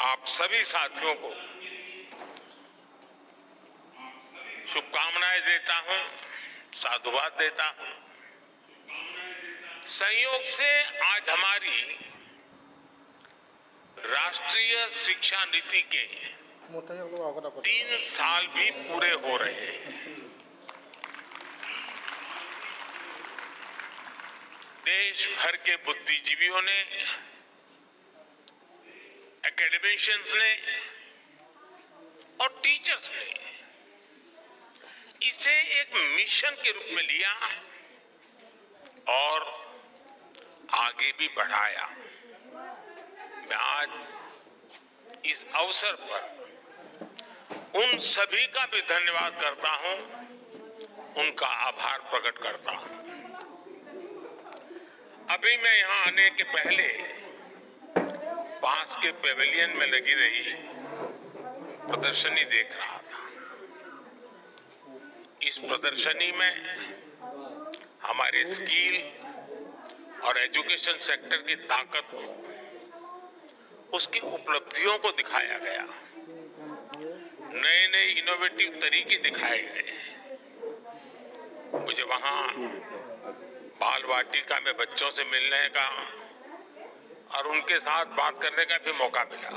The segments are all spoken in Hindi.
आप सभी साथियों को शुभकामनाएं देता हूं, साधुवाद देता हूं। संयोग से आज हमारी राष्ट्रीय शिक्षा नीति के 3 साल भी पूरे हो रहे हैं। देश भर के बुद्धिजीवियों ने, एकेडमिशियंस ने और टीचर्स ने इसे एक मिशन के रूप में लिया और आगे भी बढ़ाया। मैं आज इस अवसर पर उन सभी का भी धन्यवाद करता हूं, उनका आभार प्रकट करता हूं। अभी मैं यहां आने के पहले पास के पेविलियन में लगी रही प्रदर्शनी देख रहा था। इस प्रदर्शनी में हमारे स्किल और एजुकेशन सेक्टर की ताकत को, उसकी उपलब्धियों को दिखाया गया। नए नए इनोवेटिव तरीके दिखाए गए। मुझे वहां बाल वाटिका में बच्चों से मिलने का और उनके साथ बात करने का भी मौका मिला।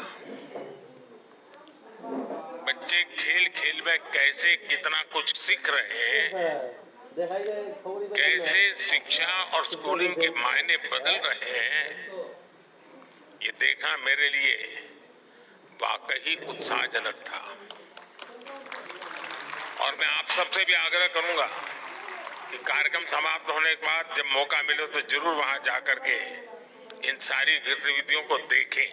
बच्चे खेल खेल में कैसे कितना कुछ सीख रहे हैं, कैसे शिक्षा और स्कूलिंग के मायने बदल रहे हैं, ये देखना मेरे लिए वाकई उत्साहजनक था। और मैं आप सबसे भी आग्रह करूंगा कि कार्यक्रम समाप्त होने के बाद जब मौका मिले तो जरूर वहां जाकर के इन सारी गतिविधियों को देखें।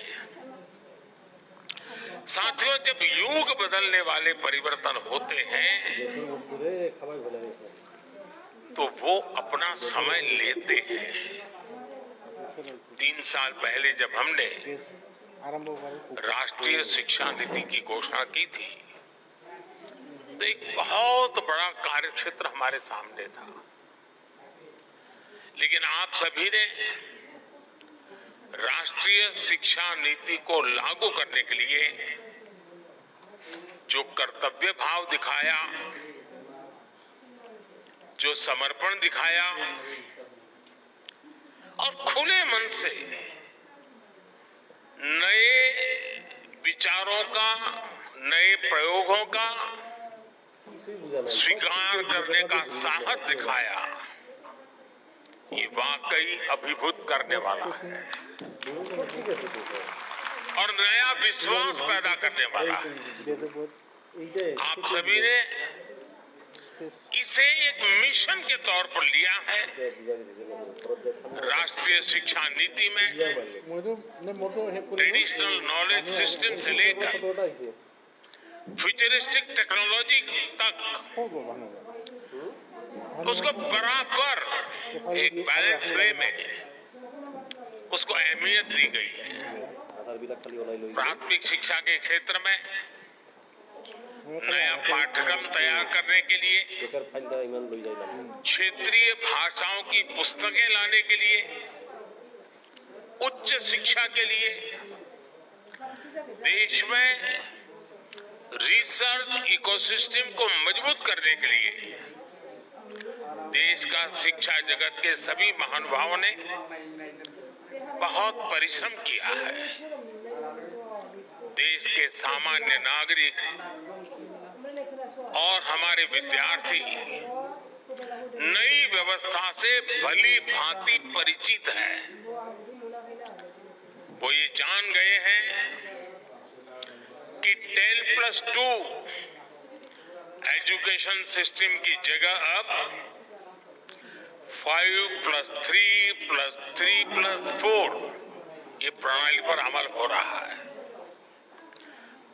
साथियों, जब युग बदलने वाले परिवर्तन होते हैं तो वो अपना समय लेते हैं। 3 साल पहले जब हमने राष्ट्रीय शिक्षा नीति की घोषणा की थी तो एक बहुत बड़ा कार्यक्षेत्र हमारे सामने था। लेकिन आप सभी ने राष्ट्रीय शिक्षा नीति को लागू करने के लिए जो कर्तव्य भाव दिखाया, जो समर्पण दिखाया और खुले मन से नए विचारों का, नए प्रयोगों का स्वीकार करने का साहस दिखाया, ये वाकई अभिभूत करने वाला है और नया विश्वास पैदा करने वाला है। आप सभी ने इसे एक मिशन के तौर पर लिया है। राष्ट्रीय शिक्षा नीति में ट्रेडिशनल नॉलेज सिस्टम से लेकर फ्यूचरिस्टिक टेक्नोलॉजी तक उसको बराबर एक बैलेंस वे में उसको अहमियत दी गई है। प्राथमिक शिक्षा के क्षेत्र में नया पाठ्यक्रम तैयार करने के लिए, क्षेत्रीय भाषाओं की पुस्तकें लाने के लिए, उच्च शिक्षा के लिए, देश में रिसर्च इकोसिस्टम को मजबूत करने के लिए देश का शिक्षा जगत के सभी महानुभावों ने बहुत परिश्रम किया है। देश के सामान्य नागरिक और हमारे विद्यार्थी नई व्यवस्था से भली भांति परिचित हैं। वो ये जान गए हैं कि 10+2 एजुकेशन सिस्टम की जगह अब 5+3+3+4 ये प्रणाली पर अमल हो रहा है।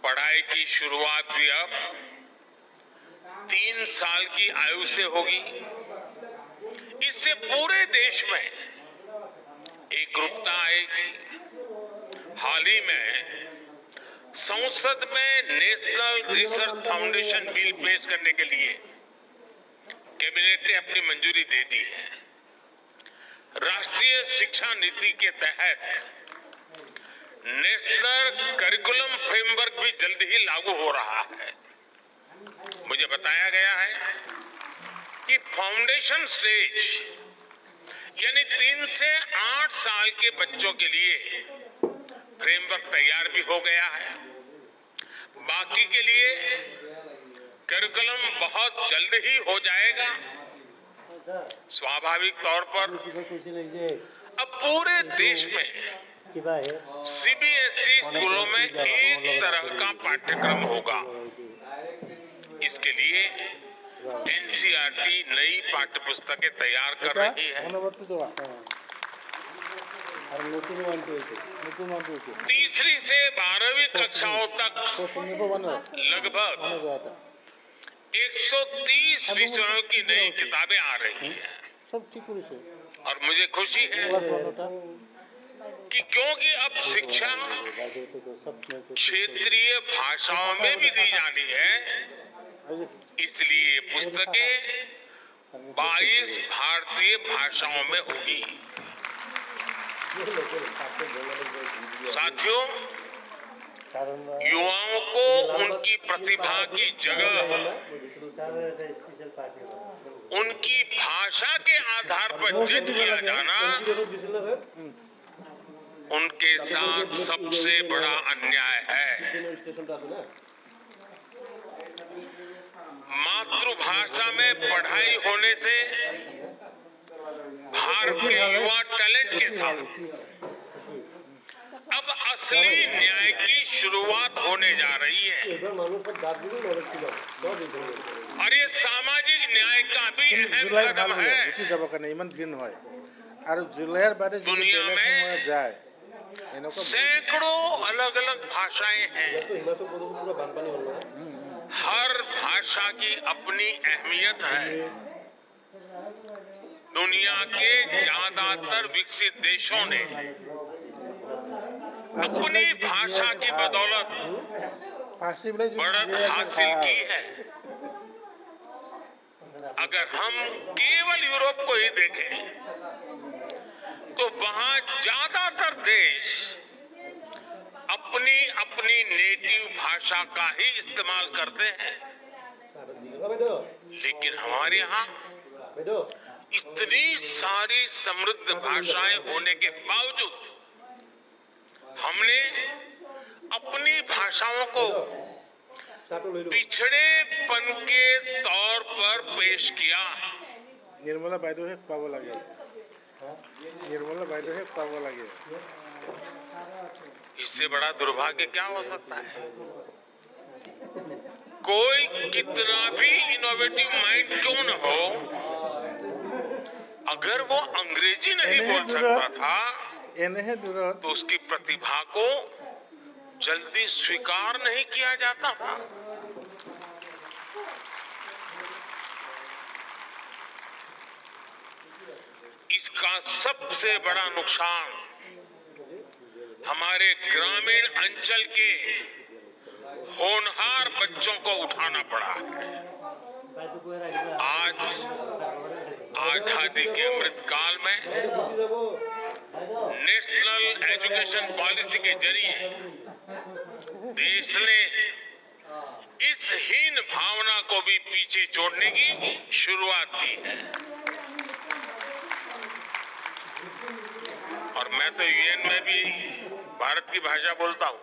पढ़ाई की शुरुआत भी अब 3 साल की आयु से होगी। इससे पूरे देश में एकरूपता आएगी। हाल ही में संसद में नेशनल रिसर्च फाउंडेशन बिल पेश करने के लिए कैबिनेट ने अपनी मंजूरी दे दी है। राष्ट्रीय शिक्षा नीति के तहत नेशनल करिकुलम फ्रेमवर्क भी जल्द ही लागू हो रहा है। मुझे बताया गया है कि फाउंडेशन स्टेज यानी 3 से 8 साल के बच्चों के लिए फ्रेमवर्क तैयार भी हो गया है। बाकी के लिए करिकुलम बहुत जल्द ही हो जाएगा। स्वाभाविक तौर पर अब पूरे देश में सीबीएसई स्कूलों में एक तरह का पाठ्यक्रम होगा। इसके लिए एनसीईआरटी नई पाठ्यपुस्तकें तैयार कर रही है। तीसरी से 12वीं कक्षाओं तक लगभग 130 विषयों की नई किताबें आ रही हैं। और मुझे खुशी है कि क्योंकि अब शिक्षा क्षेत्रीय भाषाओं में भी दी जानी है, इसलिए पुस्तकें 22 भारतीय भाषाओं में होगी। साथियों, युवाओं को उनकी प्रतिभा की जगह उनकी भाषा के आधार पर जज किया जाना उनके साथ सबसे बड़ा अन्याय है। मातृभाषा में पढ़ाई होने से भारत के युवा टैलेंट के साथ अब असली न्याय की शुरुआत होने जा रही है। और ये सामाजिक न्याय का भी अहम कदम है। दुनिया में सैकड़ों अलग अलग भाषाएं हैं। हर भाषा की अपनी अहमियत है। दुनिया के ज्यादातर विकसित देशों ने अपनी भाषा की बदौलत बढ़त हासिल की है। अगर हम केवल यूरोप को ही देखें तो वहां ज्यादातर देश अपनी अपनी नेटिव भाषा का ही इस्तेमाल करते हैं। लेकिन हमारे यहाँ इतनी सारी समृद्ध भाषाएं होने के बावजूद हमने अपनी भाषाओं को पिछड़ेपन के तौर पर पेश किया। निर्मला বাইদেউ হে পাব লাগে। निर्मला বাইদেউ হে পাব লাগে। इससे बड़ा दुर्भाग्य क्या हो सकता है? कोई कितना भी इनोवेटिव माइंड क्यों न हो, अगर वो अंग्रेजी नहीं बोल सकता था तो उसकी प्रतिभा को जल्दी स्वीकार नहीं किया जाता था। इसका सबसे बड़ा नुकसान हमारे ग्रामीण अंचल के होनहार बच्चों को उठाना पड़ा है। आज आजादी के अमृत काल में नेशनल एजुकेशन पॉलिसी के जरिए देश ने इस हीन भावना को भी पीछे छोड़ने की शुरुआत की है। और मैं तो यूएन में भी भारत की भाषा बोलता हूं।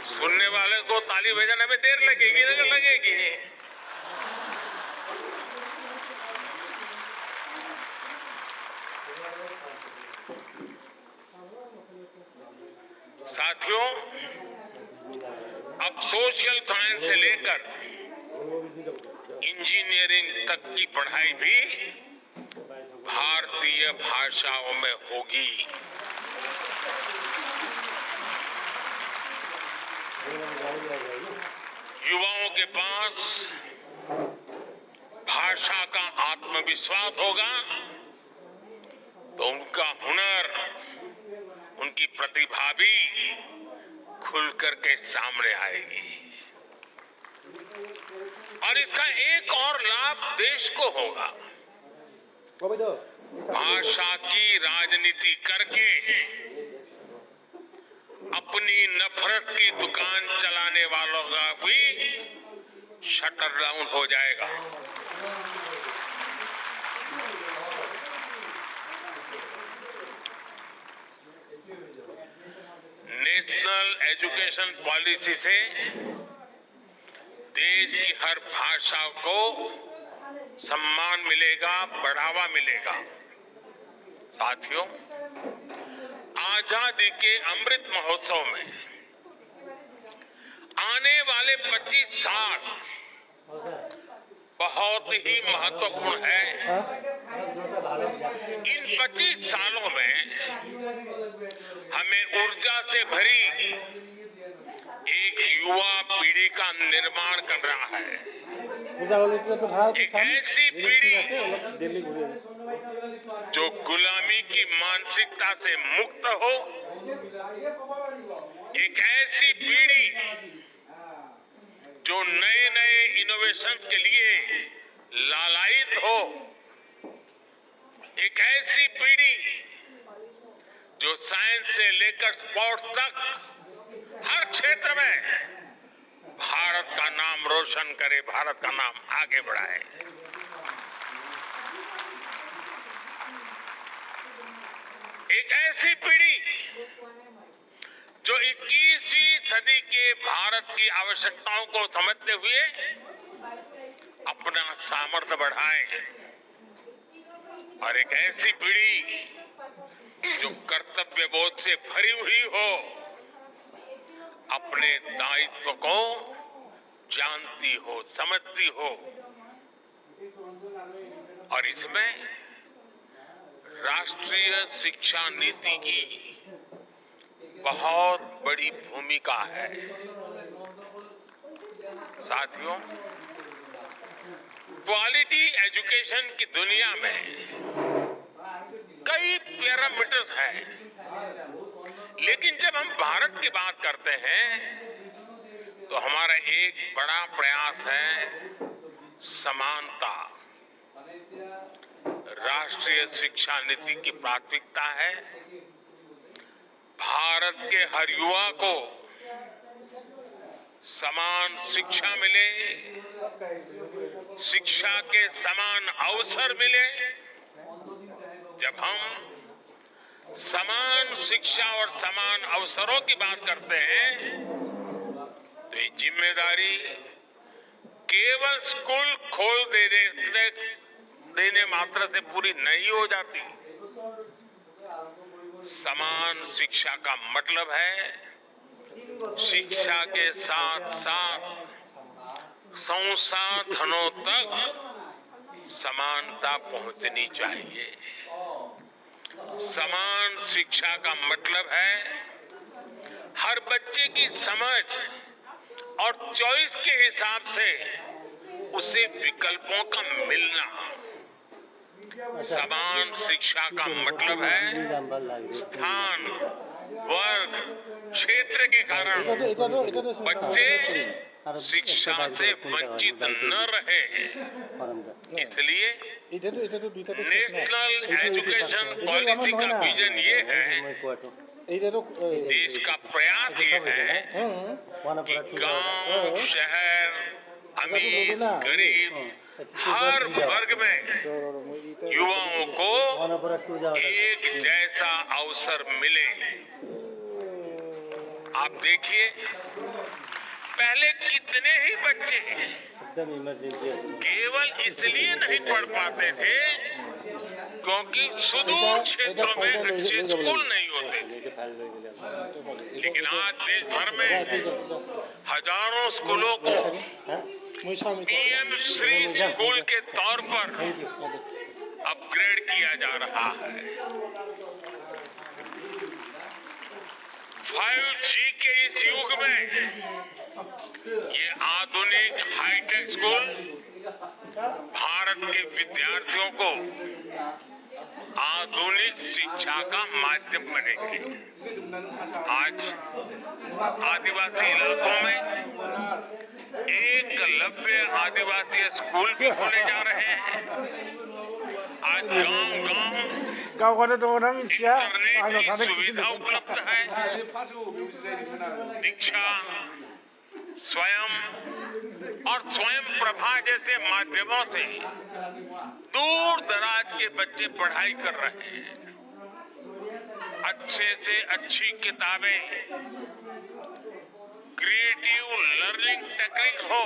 सुनने वाले को ताली बजाने में देर लगेगी, लगेगी। साथियों, अब सोशल साइंस से लेकर इंजीनियरिंग तक की पढ़ाई भी भारतीय भाषाओं में होगी। युवाओं के पास भाषा का आत्मविश्वास होगा तो उनका हुनर, उनकी प्रतिभा भी खुलकर के सामने आएगी। और इसका एक और लाभ देश को होगा। भाषा की राजनीति करके अपनी नफरत की दुकान चलाने वालों का भी शटर डाउन हो जाएगा। नेशनल एजुकेशन पॉलिसी से देश की हर भाषा को सम्मान मिलेगा, बढ़ावा मिलेगा। साथियों, आजादी के अमृत महोत्सव में आने वाले 25 साल बहुत ही महत्वपूर्ण है। इन 25 सालों में हमें ऊर्जा से भरी एक युवा पीढ़ी का निर्माण करना है। एक ऐसी पीढ़ी जो गुलामी की मानसिकता से मुक्त हो, एक ऐसी पीढ़ी जो नए नए इनोवेशंस के लिए लालायित हो, एक ऐसी पीढ़ी जो साइंस से लेकर स्पोर्ट्स तक हर क्षेत्र में भारत का नाम रोशन करे, भारत का नाम आगे बढ़ाए। एक ऐसी पीढ़ी जो 21वीं सदी के भारत की आवश्यकताओं को समझते हुए अपना सामर्थ्य बढ़ाए, और एक ऐसी पीढ़ी जो कर्तव्य बोध से भरी हुई हो, अपने दायित्व को जानती हो, समझती हो। और इसमें राष्ट्रीय शिक्षा नीति की बहुत बड़ी भूमिका है। साथियों, क्वालिटी एजुकेशन की दुनिया में कई पैरामीटर्स हैं, लेकिन जब हम भारत की बात करते हैं तो हमारा एक बड़ा प्रयास है समानता। राष्ट्रीय शिक्षा नीति की प्राथमिकता है भारत के हर युवा को समान शिक्षा मिले, शिक्षा के समान अवसर मिले। जब हम समान शिक्षा और समान अवसरों की बात करते हैं तो ये जिम्मेदारी केवल स्कूल खोल देने मात्र से पूरी नहीं हो जाती। समान शिक्षा का मतलब है शिक्षा के साथ साथ संसाधनों तक समानता पहुंचनी चाहिए। समान शिक्षा का मतलब है हर बच्चे की समझ और चॉइस के हिसाब से उसे विकल्पों का मिलना। समान शिक्षा का मतलब है स्थान, वर्ग, क्षेत्र के कारण बच्चे शिक्षा से वंचित न रहे। इसलिए नेशनल एजुकेशन पॉलिसी का विजन ये है, देश का प्रयास ये है कि गांव, शहर, अमीर, गरीब, हर वर्ग में युवाओं को एक जैसा अवसर मिले। आप देखिए, पहले कितने ही बच्चे केवल इसलिए नहीं पढ़ पाते थे क्योंकि सुदूर क्षेत्रों में अच्छे स्कूल नहीं होते थे। लेकिन आज देश भर में हजारों स्कूलों को पीएम श्री स्कूल के तौर पर अपग्रेड किया जा रहा है। 5G के इस युग में ये आधुनिक हाईटेक स्कूल भारत के विद्यार्थियों को आधुनिक प्रारंभिक शिक्षा का माध्यम बनेंगे। आज आदिवासी इलाकों में एकलव्य आदिवासी स्कूल भी खोले जा रहे हैं। आज गांव-गांव इंटरनेट की सुविधा उपलब्ध है। दीक्षा, स्वयं और स्वयं प्रभा जैसे माध्यमों से दूर दराज के बच्चे पढ़ाई कर रहे हैं। अच्छे से अच्छी किताबें, क्रिएटिव लर्निंग टेक्निक्स हो,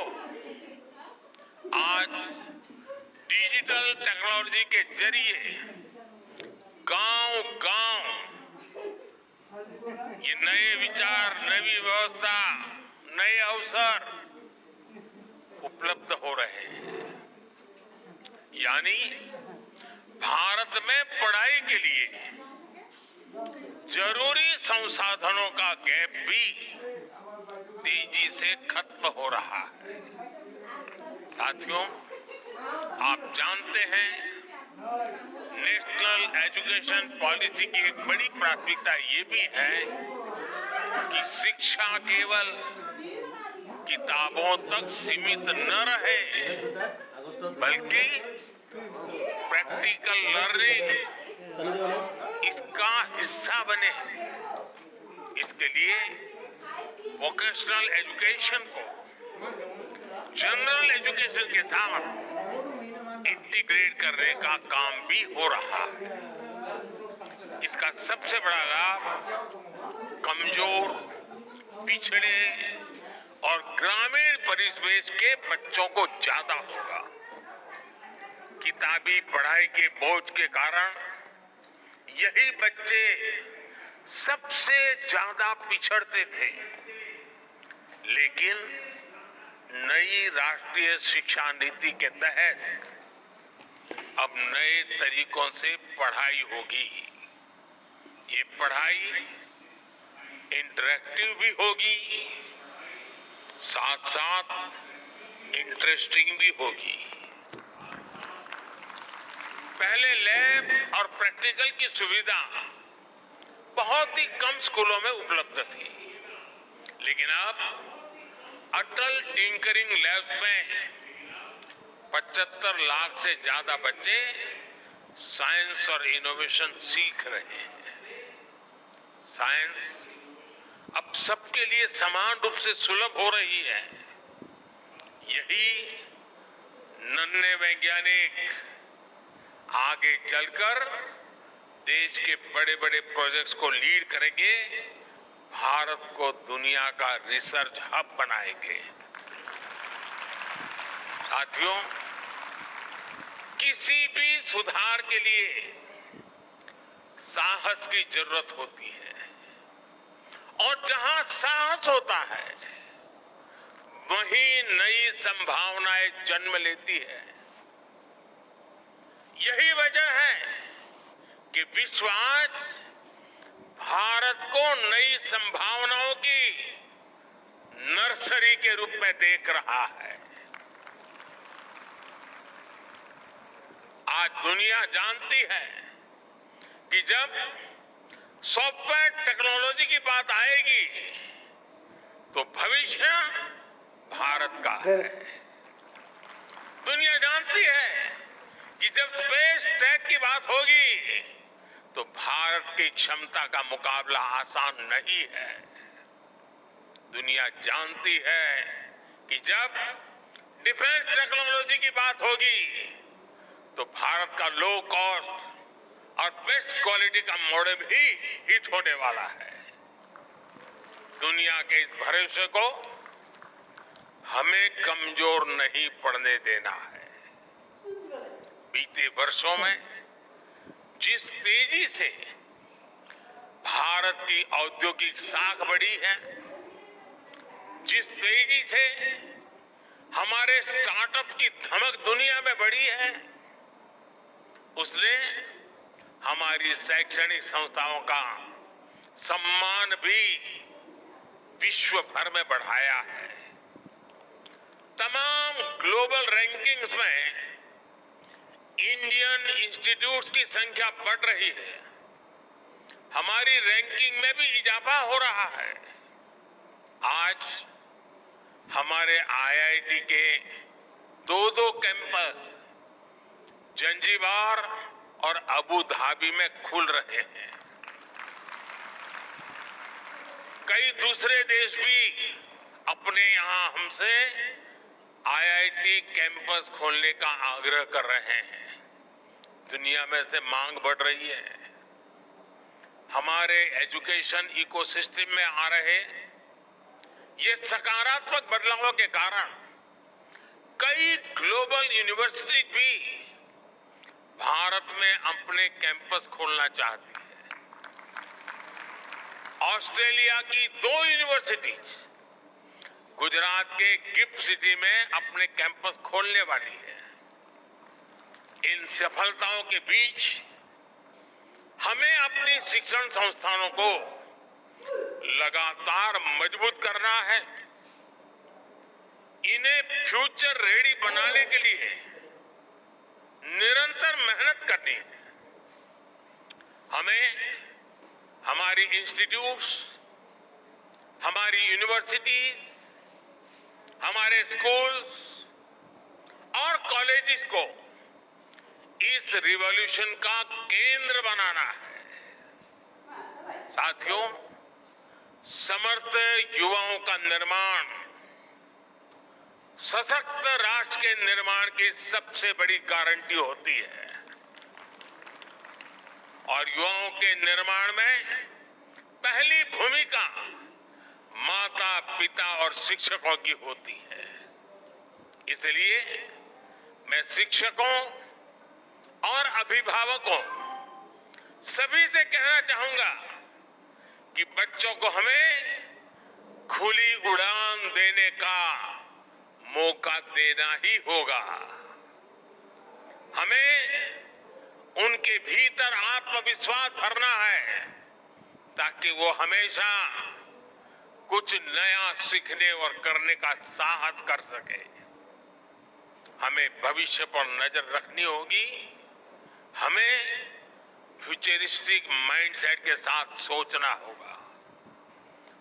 आज डिजिटल टेक्नोलॉजी के जरिए गांव-गांव ये नए विचार, नई व्यवस्था, नए अवसर उपलब्ध हो रहे हैं। यानी भारत में पढ़ाई के लिए जरूरी संसाधनों का गैप भी तेजी से खत्म हो रहा है। साथियों, आप जानते हैं नेशनल एजुकेशन पॉलिसी की एक बड़ी प्राथमिकता ये भी है कि शिक्षा केवल किताबों तक सीमित न रहे, बल्कि प्रैक्टिकल लर्निंग इसका हिस्सा बने। इसके लिए वोकेशनल एजुकेशन को जनरल एजुकेशन के साथ इंटीग्रेट करने का काम भी हो रहा है। इसका सबसे बड़ा लाभ कमजोर, पिछड़े और ग्रामीण परिवेश के बच्चों को ज्यादा होगा। किताबी पढ़ाई के बोझ के कारण यही बच्चे सबसे ज्यादा पिछड़ते थे। लेकिन नई राष्ट्रीय शिक्षा नीति के तहत अब नए तरीकों से पढ़ाई होगी। ये पढ़ाई इंटरैक्टिव भी होगी, साथ साथ इंटरेस्टिंग भी होगी। पहले लैब और प्रैक्टिकल की सुविधा बहुत ही कम स्कूलों में उपलब्ध थी, लेकिन अब अटल टिंकरिंग लैब्स में 75 लाख से ज्यादा बच्चे साइंस और इनोवेशन सीख रहे हैं। साइंस अब सबके लिए समान रूप से सुलभ हो रही है। यही नन्हे वैज्ञानिक आगे चलकर देश के बड़े-बड़े प्रोजेक्ट्स को लीड करेंगे, भारत को दुनिया का रिसर्च हब बनाएंगे। साथियों, किसी भी सुधार के लिए साहस की जरूरत होती है, और जहां साहस होता है वहीं नई संभावनाएं जन्म लेती है। यही वजह है कि विश्व आज भारत को नई संभावनाओं की नर्सरी के रूप में देख रहा है। आज दुनिया जानती है कि जब सॉफ्टवेयर टेक्नोलॉजी की बात आएगी तो भविष्य भारत का है। दुनिया जानती है कि जब स्पेस टेक की बात होगी तो भारत की क्षमता का मुकाबला आसान नहीं है। दुनिया जानती है कि जब डिफेंस टेक्नोलॉजी की बात होगी तो भारत का लो कॉस्ट और बेस्ट क्वालिटी का मॉडल भी हिट होने वाला है। दुनिया के इस भरोसे को हमें कमजोर नहीं पड़ने देना है। बीते वर्षों में जिस तेजी से भारत की औद्योगिक साख बढ़ी है, जिस तेजी से हमारे स्टार्टअप की धमक दुनिया में बढ़ी है, उसने हमारी शैक्षणिक संस्थाओं का सम्मान भी विश्व भर में बढ़ाया है। तमाम ग्लोबल रैंकिंग्स में इंडियन इंस्टीट्यूट्स की संख्या बढ़ रही है। हमारी रैंकिंग में भी इजाफा हो रहा है। आज हमारे आईआईटी के दो कैंपस जंजीबार और अबू धाबी में खुल रहे हैं। कई दूसरे देश भी अपने यहां हमसे आईआईटी कैंपस खोलने का आग्रह कर रहे हैं। दुनिया में से मांग बढ़ रही है। हमारे एजुकेशन इकोसिस्टम में आ रहे ये सकारात्मक बदलावों के कारण कई ग्लोबल यूनिवर्सिटी भी भारत में अपने कैंपस खोलना चाहती है। ऑस्ट्रेलिया की 2 यूनिवर्सिटीज गुजरात के गिफ्ट सिटी में अपने कैंपस खोलने वाली है। इन सफलताओं के बीच हमें अपनी शिक्षण संस्थानों को लगातार मजबूत करना है। इन्हें फ्यूचर रेडी बनाने के लिए निरंतर मेहनत करनी है। हमें हमारी इंस्टीट्यूट्स, हमारी यूनिवर्सिटीज, हमारे स्कूल्स और कॉलेजेस को इस रिवॉल्यूशन का केंद्र बनाना है। साथियों, समर्थ युवाओं का निर्माण सशक्त राष्ट्र के निर्माण की सबसे बड़ी गारंटी होती है और युवाओं के निर्माण में पहली भूमिका माता, पिता और शिक्षकों की होती है। इसलिए मैं शिक्षकों और अभिभावकों सभी से कहना चाहूंगा कि बच्चों को हमें खुली उड़ान देने का मौका देना ही होगा। हमें उनके भीतर आत्मविश्वास भरना है ताकि वो हमेशा कुछ नया सीखने और करने का साहस कर सके। हमें भविष्य पर नजर रखनी होगी। हमें फ्यूचरिस्टिक माइंडसेट के साथ सोचना होगा।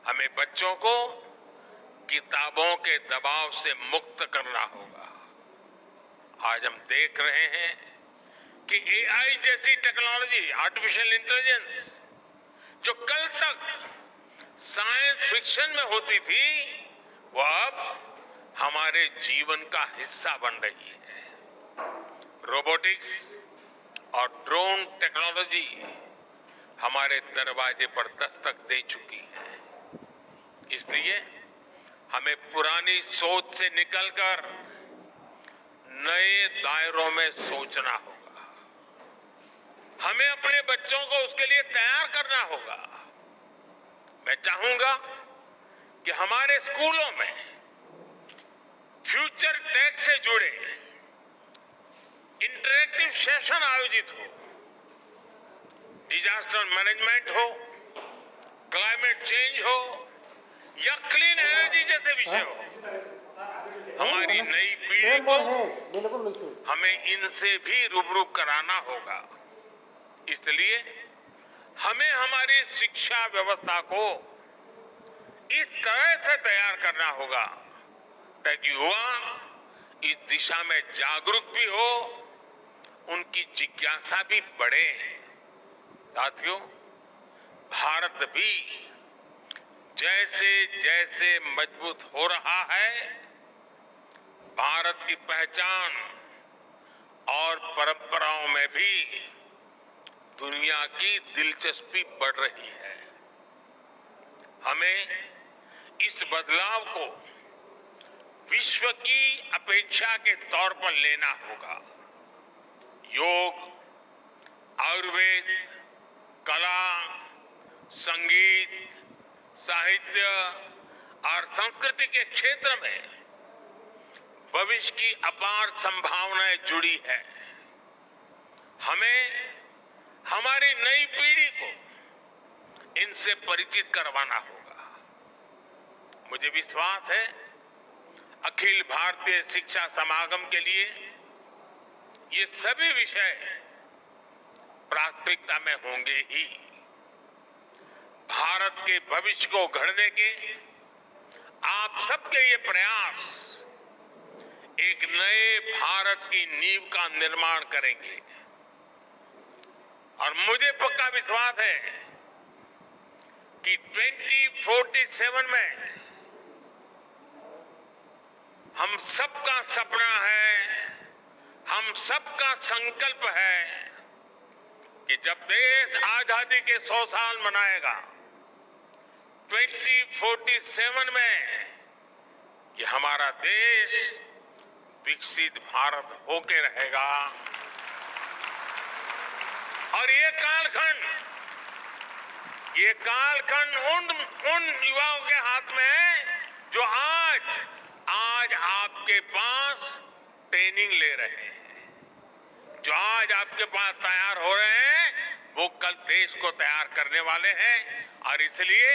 हमें बच्चों को किताबों के दबाव से मुक्त करना होगा। आज हम देख रहे हैं कि एआई जैसी टेक्नोलॉजी, आर्टिफिशियल इंटेलिजेंस, जो कल तक साइंस फिक्शन में होती थी, वो अब हमारे जीवन का हिस्सा बन रही है। रोबोटिक्स और ड्रोन टेक्नोलॉजी हमारे दरवाजे पर दस्तक दे चुकी है। इसलिए हमें पुरानी सोच से निकलकर नए दायरों में सोचना होगा। हमें अपने बच्चों को उसके लिए तैयार करना होगा। मैं चाहूंगा कि हमारे स्कूलों में फ्यूचर टेक से जुड़े इंटरैक्टिव सेशन आयोजित हो। डिजास्टर मैनेजमेंट हो, क्लाइमेट चेंज हो या क्लीन एनर्जी जैसे विषय हो, हमारी नई पीढ़ी को हमें इनसे भी रूबरू कराना होगा। इसलिए हमें हमारी शिक्षा व्यवस्था को इस तरह से तैयार करना होगा ताकि युवा इस दिशा में जागरूक भी हो, उनकी जिज्ञासा भी बढ़े। साथियों, भारत भी जैसे जैसे मजबूत हो रहा है, भारत की पहचान और परंपराओं में भी दुनिया की दिलचस्पी बढ़ रही है। हमें इस बदलाव को विश्व की अपेक्षा के तौर पर लेना होगा। योग, आयुर्वेद, कला, संगीत, साहित्य और संस्कृति के क्षेत्र में भविष्य की अपार संभावनाएं जुड़ी है। हमें हमारी नई पीढ़ी को इनसे परिचित करवाना होगा। मुझे विश्वास है अखिल भारतीय शिक्षा समागम के लिए ये सभी विषय प्राथमिकता में होंगे ही। भारत के भविष्य को गढ़ने के आप सबके ये प्रयास एक नए भारत की नींव का निर्माण करेंगे। और मुझे पक्का विश्वास है कि 2047 में हम सबका सपना है, हम सबका संकल्प है कि जब देश आजादी के 100 साल मनाएगा, 2047 में कि हमारा देश विकसित भारत होके रहेगा। और ये कालखंड उन युवाओं के हाथ में है जो आज आपके पास ट्रेनिंग ले रहे हैं, जो आज आपके पास तैयार हो रहे हैं, वो कल देश को तैयार करने वाले हैं। और इसलिए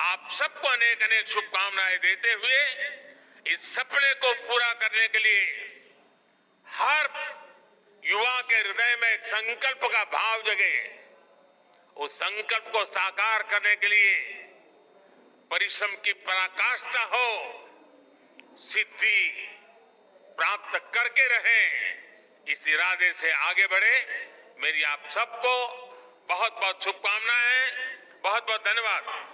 आप सबको अनेक अनेक शुभकामनाएं देते हुए इस सपने को पूरा करने के लिए हर युवा के हृदय में एक संकल्प का भाव जगे, उस संकल्प को साकार करने के लिए परिश्रम की पराकाष्ठा हो, सिद्धि प्राप्त करके रहें, इस इरादे से आगे बढ़े। मेरी आप सबको बहुत बहुत शुभकामनाएं, बहुत बहुत धन्यवाद।